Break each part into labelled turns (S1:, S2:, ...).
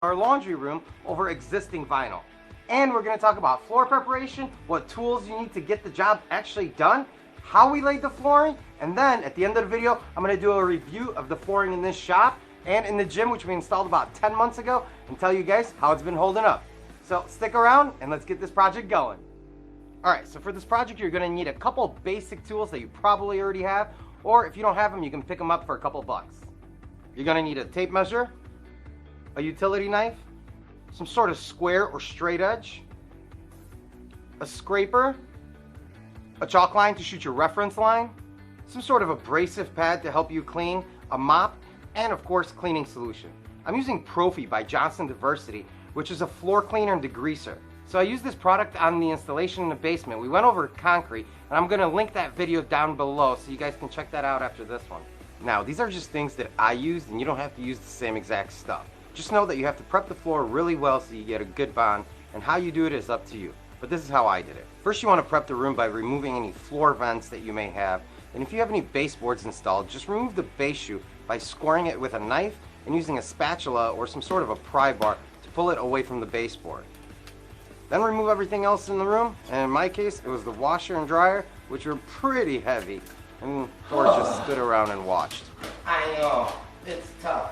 S1: our laundry room over existing vinyl. And we're going to talk about floor preparation, what tools you need to get the job actually done, how we laid the flooring, and then at the end of the video, I'm going to do a review of the flooring in this shop and in the gym, which we installed about 10 months ago, and tell you guys how it's been holding up. So stick around and let's get this project going. Alright, so for this project you're going to need a couple basic tools that you probably already have, or if you don't have them you can pick them up for a couple bucks. You're going to need a tape measure, a utility knife, some sort of square or straight edge, a scraper, a chalk line to shoot your reference line, some sort of abrasive pad to help you clean, a mop, and of course cleaning solution. I'm using Profi by Johnson Diversity, which is a floor cleaner and degreaser. So I used this product on the installation in the basement. We went over concrete, and I'm going to link that video down below so you guys can check that out after this one. Now, these are just things that I used, and you don't have to use the same exact stuff. Just know that you have to prep the floor really well so you get a good bond, and how you do it is up to you. But this is how I did it. First, you want to prep the room by removing any floor vents that you may have. And if you have any baseboards installed, just remove the base shoe by scoring it with a knife and using a spatula or some sort of a pry bar to pull it away from the baseboard. Then remove everything else in the room, and in my case, it was the washer and dryer, which were pretty heavy. And Thor just stood around and watched. I know, it's tough.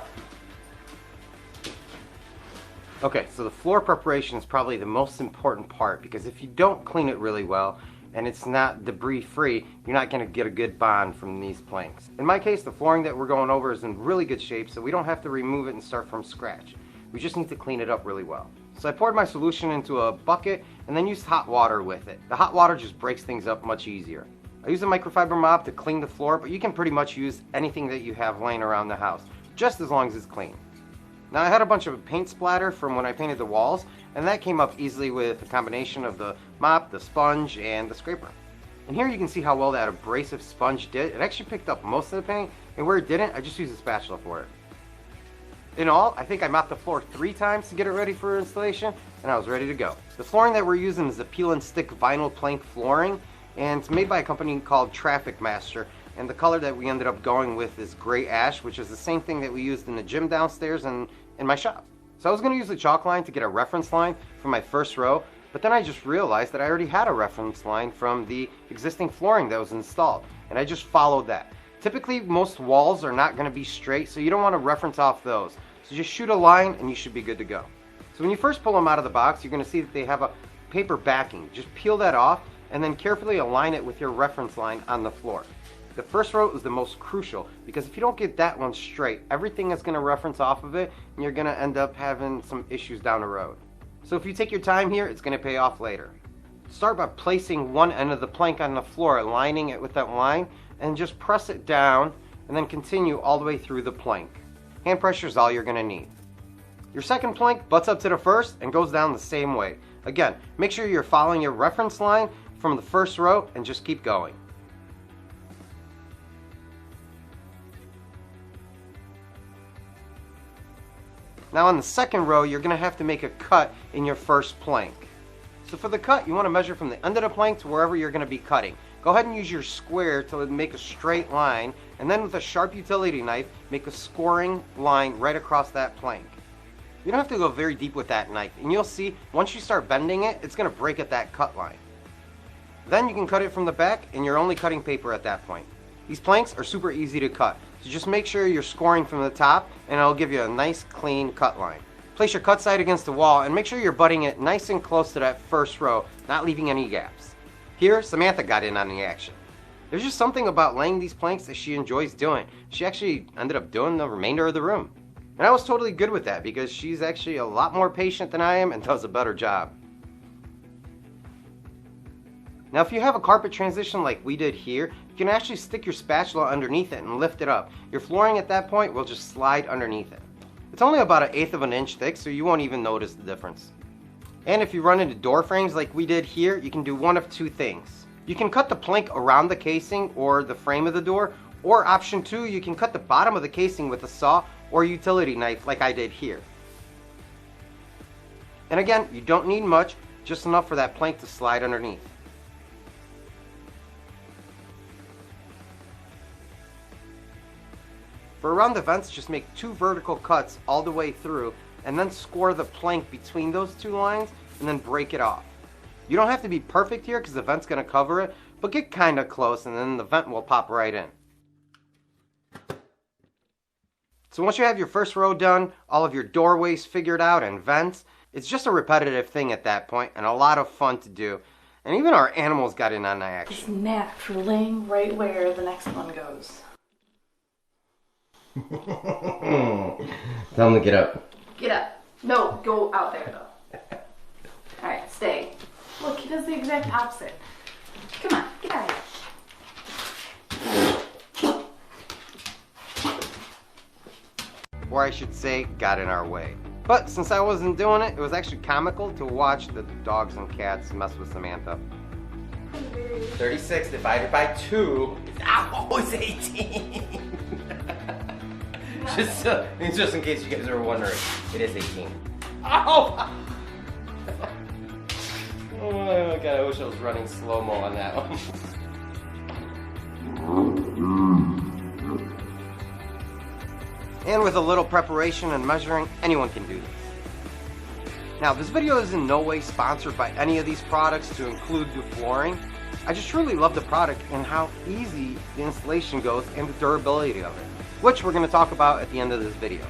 S1: Okay, so the floor preparation is probably the most important part, because if you don't clean it really well and it's not debris free, you're not going to get a good bond from these planks. In my case, the flooring that we're going over is in really good shape, so we don't have to remove it and start from scratch. We just need to clean it up really well. So I poured my solution into a bucket and then used hot water with it. The hot water just breaks things up much easier. I used a microfiber mop to clean the floor, but you can pretty much use anything that you have laying around the house, just as long as it's clean. Now I had a bunch of paint splatter from when I painted the walls, and that came up easily with a combination of the mop, the sponge, and the scraper. And here you can see how well that abrasive sponge did. It actually picked up most of the paint, and where it didn't, I just used a spatula for it. In all, I think I mopped the floor 3 times to get it ready for installation, and I was ready to go. The flooring that we're using is the peel and stick vinyl plank flooring, and it's made by a company called Traffic Master, and the color that we ended up going with is gray ash, which is the same thing that we used in the gym downstairs and in my shop. So I was going to use the chalk line to get a reference line for my first row, but then I just realized that I already had a reference line from the existing flooring that was installed, and I just followed that. Typically, most walls are not going to be straight, so you don't want to reference off those. So just shoot a line and you should be good to go. So when you first pull them out of the box, you're going to see that they have a paper backing. Just peel that off and then carefully align it with your reference line on the floor. The first row is the most crucial, because if you don't get that one straight, everything is going to reference off of it and you're going to end up having some issues down the road. So if you take your time here, it's going to pay off later. Start by placing one end of the plank on the floor, aligning it with that line, and just press it down and then continue all the way through the plank. Hand pressure is all you're going to need. Your second plank butts up to the first and goes down the same way. Again, make sure you're following your reference line from the first row and just keep going. Now on the second row, you're going to have to make a cut in your first plank. So for the cut, you want to measure from the end of the plank to wherever you're going to be cutting. Go ahead and use your square to make a straight line, and then with a sharp utility knife, make a scoring line right across that plank. You don't have to go very deep with that knife, and you'll see once you start bending it, it's going to break at that cut line. Then you can cut it from the back, and you're only cutting paper at that point. These planks are super easy to cut, so just make sure you're scoring from the top, and it'll give you a nice clean cut line. Place your cut side against the wall, and make sure you're butting it nice and close to that first row, not leaving any gaps. Here, Samantha got in on the action. There's just something about laying these planks that she enjoys doing. She actually ended up doing the remainder of the room. And I was totally good with that, because she's actually a lot more patient than I am and does a better job. Now if you have a carpet transition like we did here, you can actually stick your spatula underneath it and lift it up. Your flooring at that point will just slide underneath it. It's only about 1/8 of an inch thick, so you won't even notice the difference. And if you run into door frames like we did here, you can do one of 2 things. You can cut the plank around the casing or the frame of the door, or option 2, you can cut the bottom of the casing with a saw or utility knife like I did here. And again, you don't need much, just enough for that plank to slide underneath. For around the vents, just make 2 vertical cuts all the way through, and then score the plank between those two lines and then break it off. You don't have to be perfect here because the vent's going to cover it, but get kind of close and then the vent will pop right in. So once you have your first row done, all of your doorways figured out and vents, it's just a repetitive thing at that point and a lot of fun to do. And even our animals got in on the action.
S2: Just naturally right where the next one goes.
S1: Tell him to get up.
S2: Get up. No, go out there though. Alright, stay. Look, he does the exact opposite. Come on, get out of here.
S1: Or I should say, got in our way. But since I wasn't doing it, it was actually comical to watch the dogs and cats mess with Samantha. 36 divided by 2 is always 18. just in case you guys are wondering, it is 18. Oh! Oh my god, I wish I was running slow-mo on that one. And with a little preparation and measuring, anyone can do this. Now, this video is in no way sponsored by any of these products to include the flooring. I just truly love the product and how easy the installation goes and the durability of it, which we're going to talk about at the end of this video.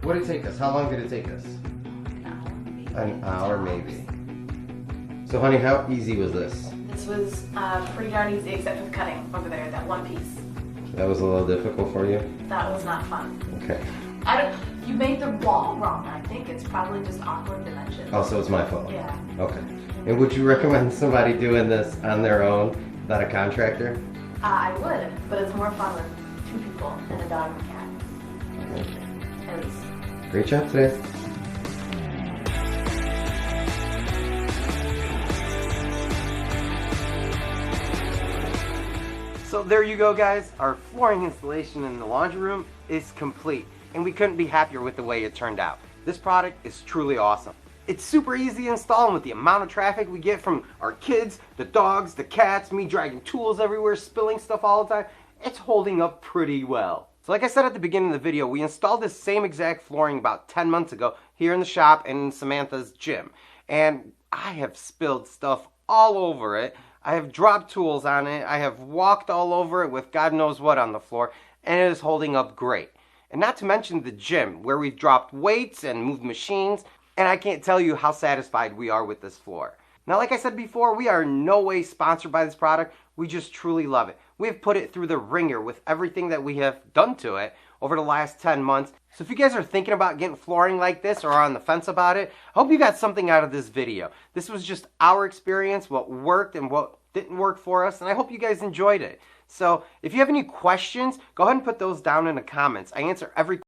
S1: What did it take us? How long did it take us? An hour maybe. So honey, how easy was this?
S2: This was pretty darn easy except for the cutting over there, that one piece.
S1: That was a little difficult for you?
S2: That was not fun.
S1: Okay.
S2: You made the wall wrong, I think. It's probably just awkward dimensions.
S1: Oh, so it's my fault?
S2: Yeah.
S1: Okay. And would you recommend somebody doing this on their own, not a contractor?
S2: I would, but it's more fun with 2 people and a dog and a cat.
S1: Okay.
S2: At least.
S1: Great job today. So there you go, guys. Our flooring installation in the laundry room is complete, and we couldn't be happier with the way it turned out. This product is truly awesome. It's super easy to install, and with the amount of traffic we get from our kids, the dogs, the cats, me dragging tools everywhere, spilling stuff all the time, it's holding up pretty well. So like I said at the beginning of the video, we installed this same exact flooring about 10 months ago here in the shop and in Samantha's gym. And I have spilled stuff all over it. I have dropped tools on it. I have walked all over it with God knows what on the floor, and it is holding up great. And not to mention the gym, where we've dropped weights and moved machines, and I can't tell you how satisfied we are with this floor. Now, like I said before, we are in no way sponsored by this product. We just truly love it. We have put it through the ringer with everything that we have done to it over the last 10 months. So if you guys are thinking about getting flooring like this or are on the fence about it, I hope you got something out of this video. This was just our experience, what worked and what didn't work for us, and I hope you guys enjoyed it. So if you have any questions, go ahead and put those down in the comments. I answer every